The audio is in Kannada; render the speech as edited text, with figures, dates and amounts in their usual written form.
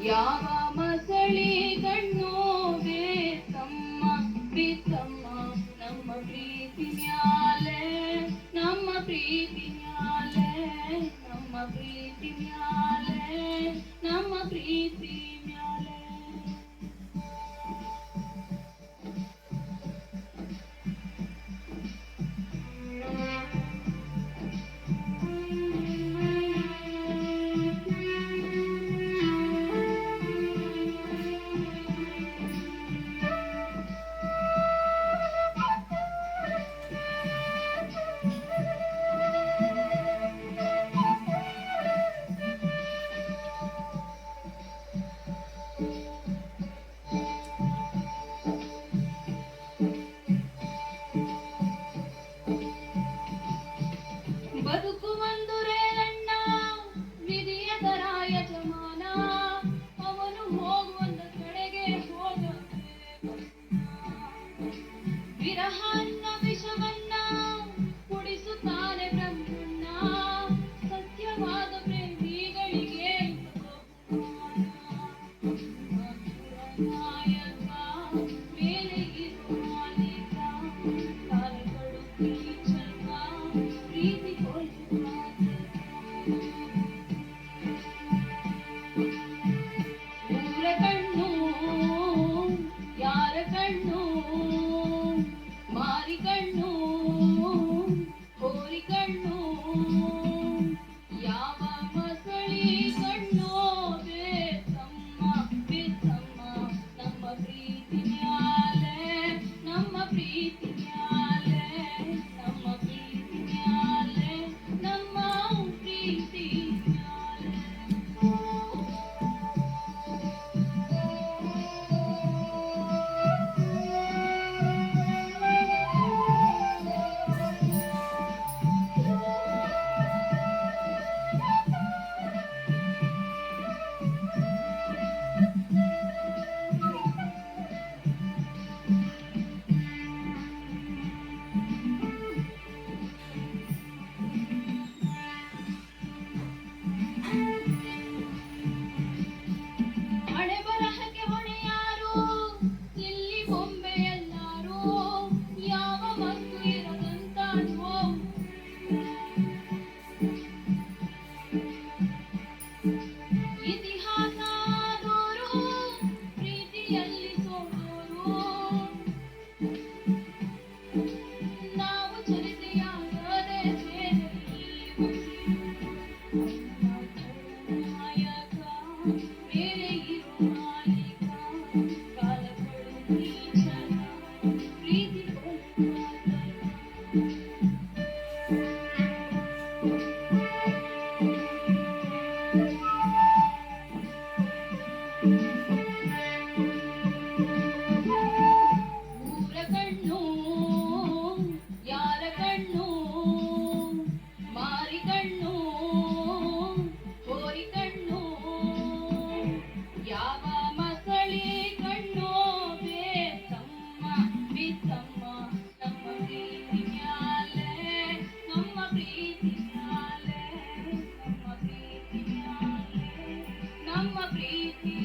ಯಾವ ಮಸಳಿ ಕಣ್ಣು ಬೇಸಮ್ಮ ಬಿತ್ತಮ್ಮ ನಮ್ಮ ಪ್ರೀತಿ ಮ್ಯಾಲೆ ನಮ್ಮ ಪ್ರೀತಿ ಮ್ಯಾಲೆ ನಮ್ಮ ಪ್ರೀತಿ ಮ್ಯಾಲೆ ನಮ್ಮ ಪ್ರೀತಿ ಮ್ಯಾಲೆ. ಬದುಕು ಒಂದು ರೇಲಣ್ಣ ವಿಧಿಯ ದರ ಯಜಮಾನ, ಅವನು ಹೋಗುವಂದ ಕಡೆಗೆ ಹೋಗಬೇಕು. ವಿರಹ ಅನ್ನ ವಿಷವನ್ನ ಕುಡಿಸುತ್ತಾನೆ ಬ್ರಹ್ಮಣ್ಣ, ಸತ್ಯವಾದ ಪ್ರೇಮಿಗಳಿಗೆ ನಾಯಕ ಮೇಲೆ ಇರುವ ಮಾಲೀಕ, ಕಾಲಗಳು ಕೀಚಕ ಪ್ರೀತಿ ಊರ ಕಣ್ಣು ಯಾರ ಕಣ್ಣು ಮಾರಿ ಕಣ್ಣು ಕೋರಿ ಕಣ್ಣು, ಯಾವ ಮಸಳಿ ಕಣ್ಣು ಬೇಸಮ್ಮ ಬಿತ್ತಮ್ಮ ನಮ್ಮ ಪ್ರೀತಿ ಮ್ಯಾಲೆ ನಮ್ಮ ಪ್ರೀತಿ ಮ್ಯಾಲೆ ನಮ್ಮ ಪ್ರೀತಿ ಮ್ಯಾಲೆ ನಮ್ಮ ಪ್ರೀತಿ ಮ್ಯಾಲೆ. ಹಣೆ ಬರಹಕ್ಕೆ ಹೊಣೆ ಯಾರು ಇಲ್ಲಿ ಬೊಂಬೆ ಎಲ್ಲಾರು, ಯಾವ ಮತ್ತು ಇರದಂತ ನೋವು. ಇತಿಹಾಸದೋರು ಪ್ರೀತಿಯಲ್ಲಿ ಸೋತೋರು, ನಾವು ಚರಿತೆಯಾಗದೆ ನಾಯಕ ಮೇಲೆ ಇರೋ ಮಾಲೀಕ, ಕಾಲಗಳು ಕೀಚಕ ಪ್ರೀತಿ ಊರ ಕಣ್ಣು ಯಾರ ಕಣ್ಣು ಮಾರಿ ಕಣ್ಣು ಕೋರಿ ಕಣ್ಣು, ಯಾವ ಮಸಳಿ ಕಣ್ಣು ಬೇಸಮ್ಮ ಬಿತ್ತಮ್ಮ ನಮ್ಮ ಪ್ರೀತಿ ಮ್ಯಾಲೆ ನಮ್ಮ ಪ್ರೀತಿ ಮ್ಯಾಲೆ ನಮ್ಮ ಪ್ರೀತಿ ಮ್ಯಾಲೆ ನಮ್ಮ ಪ್ರೀತಿ